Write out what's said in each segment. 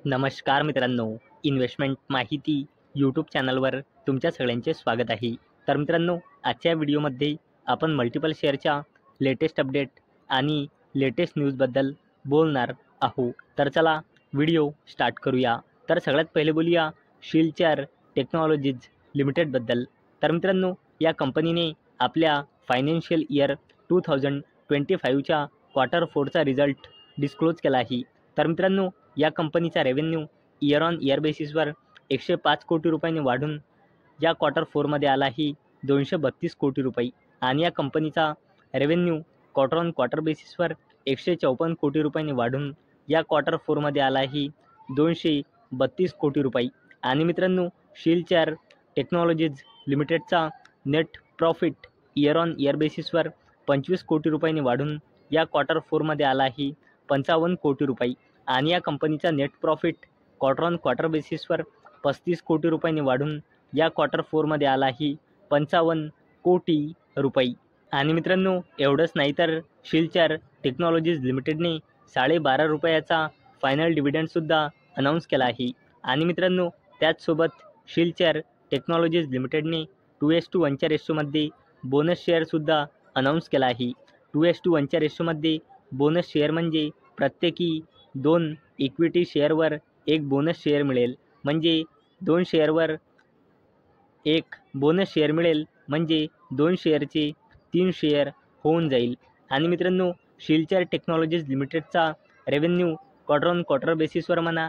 नमस्कार मित्रांनो, इन्व्हेस्टमेंट माहिती यूट्यूब चॅनलवर तुमच्या सगळ्यांचे स्वागत आहे. तर मित्रांनो, आजच्या व्हिडिओमध्ये आपण मल्टिपल शेअरच्या लेटेस्ट अपडेट आणि लेटेस्ट न्यूजबद्दल बोलणार आहोत. तर चला व्हिडिओ स्टार्ट करूया. तर सगळ्यात पहिले बोलूया शिलचर टेक्नॉलॉजीज लिमिटेडबद्दल. तर मित्रांनो, या कंपनीने आपल्या फायनान्शियल इयर 2025च्या क्वार्टर 4चा रिझल्ट डिस्क्लोज केला आहे. तर मित्रांनो, या कंपनीचा रेव्हेन्यू इयर ऑन इयर बेसिसवर 105 कोटी रुपयांनी वाढून या क्वार्टर 4मध्ये आला आहे 232 कोटी रुपये आणि या कंपनीचा रेव्हेन्यू क्वार्टर ऑन क्वार्टर बेसिसवर 154 कोटी रुपयांनी वाढून या क्वार्टर 4मध्ये आला आहे 232 कोटी रुपये. आणि मित्रांनो, शिलचर टेक्नॉलॉजीज लिमिटेडचा net profit year on year बेसिसवर 25 कोटी रुपयांनी वाढून या क्वार्टर 4मध्ये आला आहे 55 कोटी रुपये आणि या कंपनीचा net profit quarter on quarter बेसिसवर 35 कोटी रुपयांनी वाढून या क्वार्टर 4मध्ये आला आहे 55 कोटी रुपये. आणि मित्रांनो, एवढंच नाही तर शिलचर टेक्नॉलॉजीज लिमिटेडने 12.5 रुपयाचा फायनल डिव्हिडंडसुद्धा अनाऊन्स केला आहे. आणि मित्रांनो, त्याचसोबत शिलचर टेक्नॉलॉजीज लिमिटेडने 2:1च्या रेशोमध्ये बोनस शेअरसुद्धा अनाऊन्स केला आहे. 2:1च्या रेशोमध्ये बोनस शेअर म्हणजे प्रत्येकी 2 इक्विटी शेअरवर एक बोनस शेअर मिळेल, म्हणजे 2 शेअरवर एक बोनस शेअर मिळेल, म्हणजे 2 शेअरचे 3 शेअर होऊन जाईल. आणि मित्रांनो, शिलचर टेक्नॉलॉजीज लिमिटेडचा रेव्हेन्यू क्वार्टर ऑन क्वार्टर बेसिसवर म्हणा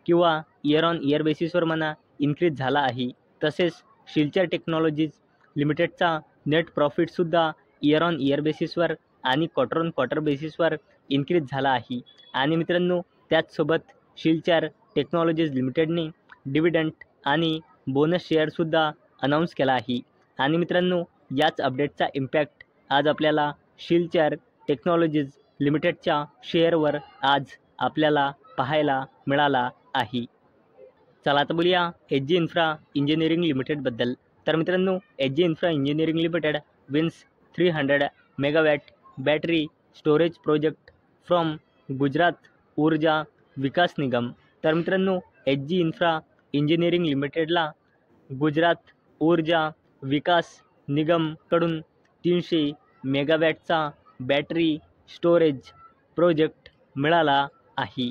किंवा इयर ऑन इयर बेसिसवर म्हणा इन्क्रीज झाला आहे. तसेच शिलचर टेक्नॉलॉजीज लिमिटेडचा नेट प्रॉफिटसुद्धा इयर ऑन इयर बेसिसवर आणि क्वार्टर ऑन क्वार्टर बेसिसवर इन्क्रीज झाला आहे. आणि मित्रांनो, त्याचसोबत शिलचर टेक्नॉलॉजीज लिमिटेडने डिव्हिडंड आणि बोनस शेअरसुद्धा अनाऊन्स केला आहे. आणि मित्रांनो, याच अपडेटचा इम्पॅक्ट आज आपल्याला शिलचर टेक्नॉलॉजीज लिमिटेडच्या शेअरवर आज आपल्याला पाहायला मिळाला आहे. चला आता बोलूया एच जी इन्फ्रा इंजिनिअरिंग लिमिटेडबद्दल. तर मित्रांनो, H G Infra Engineering Limited wins 300 megawatt battery storage project from Gujarat Urja Vikas निगम. तर मित्रांनो, एच जी इन्फ्रा इंजिनिअरिंग लिमिटेडला गुजरात ऊर्जा विकास निगमकडून 300 मेगावॅटचा बॅटरी स्टोरेज प्रोजेक्ट मिळाला आहे.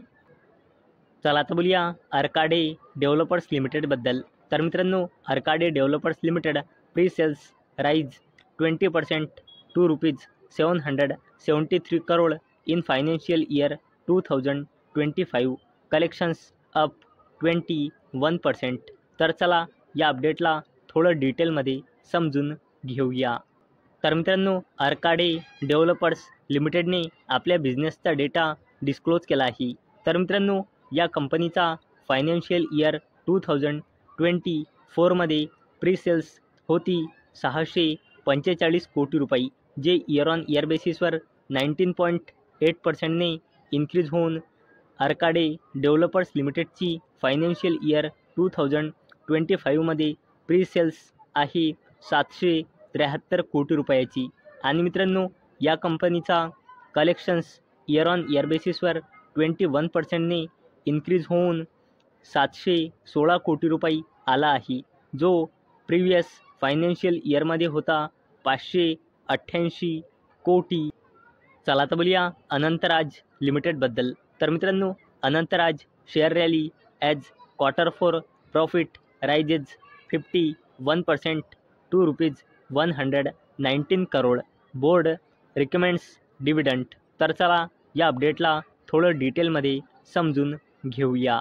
चला आता बोलूया अर्काडे डेव्हलपर्स लिमिटेडबद्दल. तर मित्रांनो, Arkade Developers Limited pre sales rise 20% to ₹773 crore in financial year 2025. Collections up 21%. तर चला या अपडेटला थोडं डिटेलमध्ये समजून घेऊया. तर मित्रांनो, अर्काडे डेव्हलपर्स लिमिटेडने आपल्या बिझनेसचा डेटा डिस्क्लोज केला आहे. तर मित्रांनो, या कंपनीचा फायनान्शियल इयर 2024मध्ये प्री सेल्स होती 645 कोटी रुपये, जे इयर ऑन इयर बेसिसवर 19.8%ने इन्क्रीज होऊन अर्काडे डेव्हलपर्स लिमिटेडची फायनान्शियल इयर 2025मध्ये प्री सेल्स आहे 773 कोटी रुपयाची. आणि मित्रांनो, या कंपनीचा कलेक्शन्स इयर ऑन इयर बेसिसवर 21%ने इन्क्रीज होऊन 716 कोटी रुपये आला आहे, जो प्रिव्हियस फायनान्शियल इयरमध्ये होता 588 कोटी. चला आता बोलूया अनंतराज लिमिटेडबद्दल. तर मित्रांनो, Anantraj share rally as quarter 4 profit rises 51% to ₹119 crore. Board recommends dividend. तर चला या अपडेटला थोडं डिटेलमध्ये समजून घेऊया.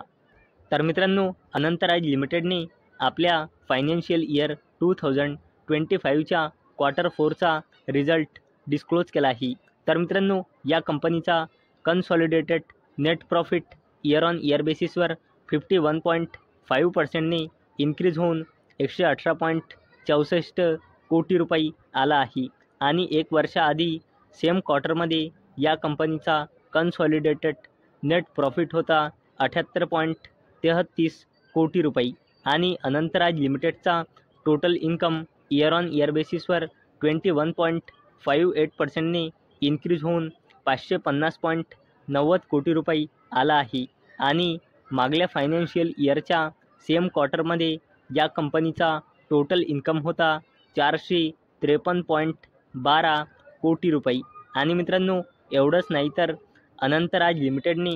तर मित्रांनो, अनंतराज लिमिटेडने आपल्या फायनान्शियल इयर 2025च्या क्वार्टर 4चा रिझल्ट डिस्क्लोज केला आहे. तर मित्रांनो, या कंपनीचा consolidated net profit year on year बेसिसवर 51.5%ने इन्क्रीज होऊन 118.64 कोटी रुपये आला आहे. आणि एक वर्षाआधी सेम क्वार्टरमध्ये या कंपनीचा कन्सॉलिडेटेड नेट प्रॉफिट होता 78.33 कोटी रुपये. आणि अनंतराज लिमिटेडचा total income year on year बेसिसवर 21.58%ने इन्क्रीज होऊन 550.90 कोटी रुपये आला आहे. आणि मागल्या फायनान्शियल इयरच्या सेम क्वार्टरमध्ये या कंपनीचा टोटल इन्कम होता 453.12 कोटी रुपये। आणि मित्रांनो एवढंच नाही तर अनंतराज लिमिटेडने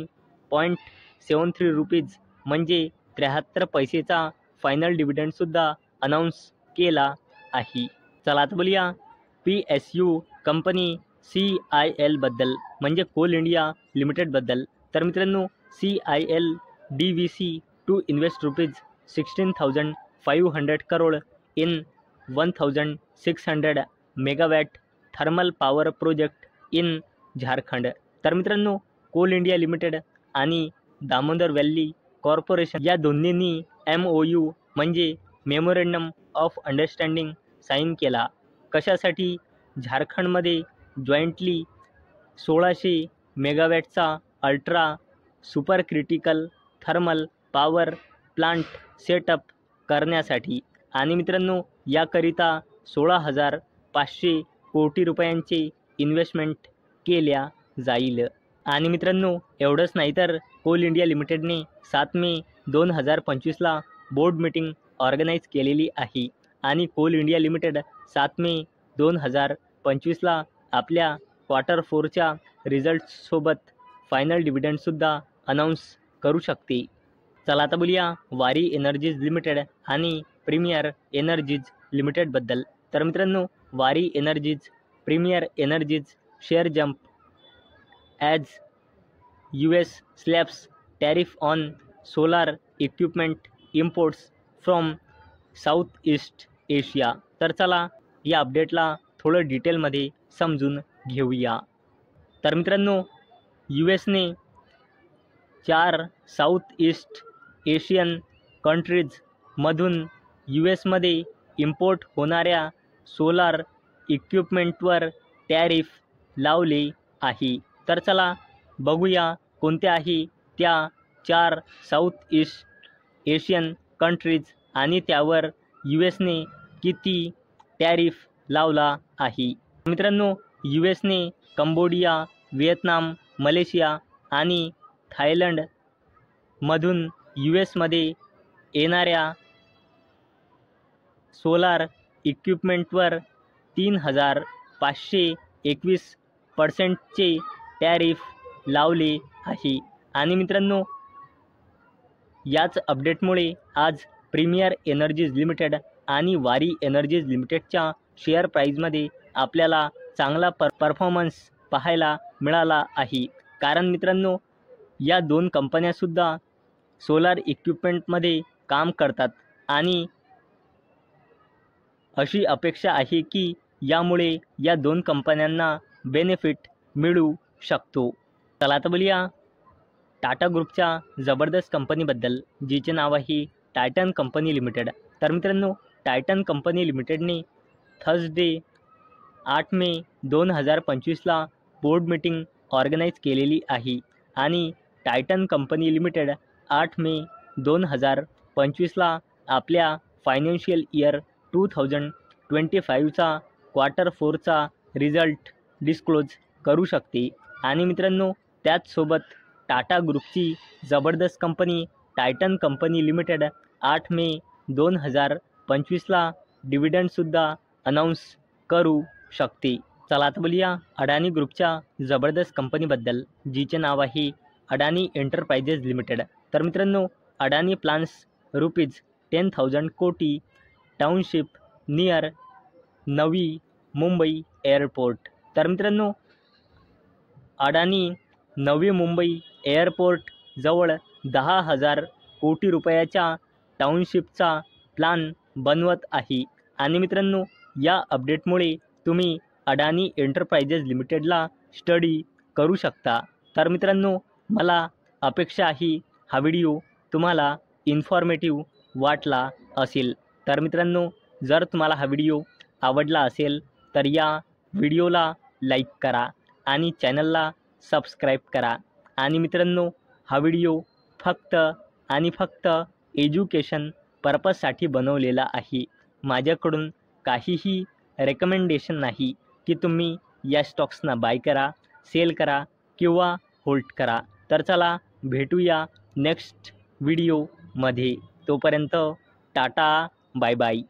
0.73 रुपीज म्हणजे 73 पैसेचा फायनल डिव्हिडंडसुद्धा अनाऊन्स केला आहे। चला आता बोलूया PSU कंपनी CIL बद्दल म्हणजे कोल इंडिया लिमिटेडबद्दल। तर मित्रांनो CIL DVC to invest ₹16,500 crore in 1,600 megawatt thermal power project in Jharkhand. तर मित्रांनो कोल इंडिया लिमिटेड आणि दामोदर व्हॅली कॉर्पोरेशन या दोन्हींनी MOU म्हणजे मेमोरंडम ऑफ अंडरस्टँडिंग साईन केला। कशासाठी? झारखंडमध्ये जॉईंटली 1600 मेगावॅटचा ultra super critical thermal power plant setup करण्यासाठी। आणि मित्रांनो याकरिता 16,500 कोटी रुपयांचे इन्व्हेस्टमेंट केल्या जाईल। आणि मित्रांनो एवढंच नाही तर कोल इंडिया लिमिटेडने 7 मे 2025ला बोर्ड मीटिंग ऑर्गनाईज केलेली आहे। आणि कोल इंडिया लिमिटेड 7 मे 2025ला आपल्या क्वार्टर 4च्या रिझल्ट्ससोबत फायनल डिव्हिडंडसुद्धा अनाऊन्स करू शकते। चला आता बोलूया वारी एनर्जीज लिमिटेड आणि प्रीमियर एनर्जीज लिमिटेडबद्दल। तर मित्रांनो Waaree Energies Premier Energies share jump as US slaps tariff on solar equipment imports from South East Asia. तर चला या अपडेटला थोडं डिटेलमध्ये समजून घेऊया। तर मित्रांनो USने 4 साऊथ ईस्ट एशियन कंट्रीजमधून USमध्ये इम्पोर्ट होणाऱ्या सोलार इक्विपमेंटवर टॅरिफ लावले आहे। तर चला बघूया कोणत्या आहे त्या 4 साऊथ ईस्ट एशियन कंट्रीज आणि त्यावर USने किती टॅरिफ लावला आहे। मित्रांनो USने कंबोडिया, व्हिएतनाम, मलेशिया आणि थायलंडमधून USमध्ये येणाऱ्या सोलार इक्विपमेंटवर 3,521% टॅरिफ लावले आहे। आणि मित्रांनो याच अपडेटमुळे आज प्रीमियर एनर्जीज लिमिटेड आणि वारी एनर्जीज लिमिटेडच्या शेअर प्राईजमध्ये आपल्याला चांगला परफॉर्मन्स पाहायला मिळाला आहे। कारण मित्रांनो या दोन कंपन्यासुद्धा सोलार इक्विपमेंटमध्ये काम करतात आणि अशी अपेक्षा आहे की यामुळे या दोन कंपन्यांना बेनिफिट मिळू शकतो। चला आता बोलूया टाटा ग्रुपच्या जबरदस्त कंपनीबद्दल जिचे नाव आहे टायटन कंपनी लिमिटेड। तर मित्रांनो टायटन कंपनी लिमिटेडने थर्सडे 8 मे 2025ला बोर्ड मीटिंग ऑर्गनाईज केलेली आहे। आणि टायटन कंपनी लिमिटेड 8 मे 2025ला आपल्या फायनान्शियल इयर 2025चा क्वार्टर 4चा रिझल्ट डिस्क्लोज करू शकते। आणि मित्रांनो त्याचसोबत टाटा ग्रुपची जबरदस्त company Titan company limited 8 May 2025ला डिव्हिडंडसुद्धा अनाऊन्स करू शकते। चला आता बोलूया अडानी ग्रुपच्या जबरदस्त कंपनीबद्दल जिचे नाव आहे अडानी एंटरप्राइजेस लिमिटेड। तर मित्रांनो अडानी प्लान्स ₹10,000 कोटी township near Navi Mumbai airport. तर मित्रांनो अडानी नवी मुंबई एअरपोर्ट जवळ 10,000 कोटी रुपयाच्या टाउनशिपचा प्लान बनवत आहे। आणि मित्रांनो या अपडेटमुळे तुम्ही अडानी एंटरप्राइजेस लिमिटेडला स्टडी करू शकता। तर मित्रांनो मला अपेक्षा आहे हा व्हिडिओ तुम्हाला इन्फॉर्मेटिव्ह वाटला असेल। तर मित्रांनो जर तुम्हाला हा व्हिडिओ आवडला असेल तर या व्हिडिओला लाईक करा आणि चॅनलला सबस्क्राईब करा। आणि मित्रांनो हा व्हिडिओ फक्त आणि फक्त एज्युकेशन पर्पजसाठी बनवलेला आहे। माझ्याकडून काहीही रेकमेंडेशन नाही की तुम्ही या स्टॉक्सना बाय करा, सेल करा किंवा होल्ड करा। तर चला भेटूया नेक्स्ट व्हिडिओमध्ये. तोपर्यंत टाटा, बाय बाय.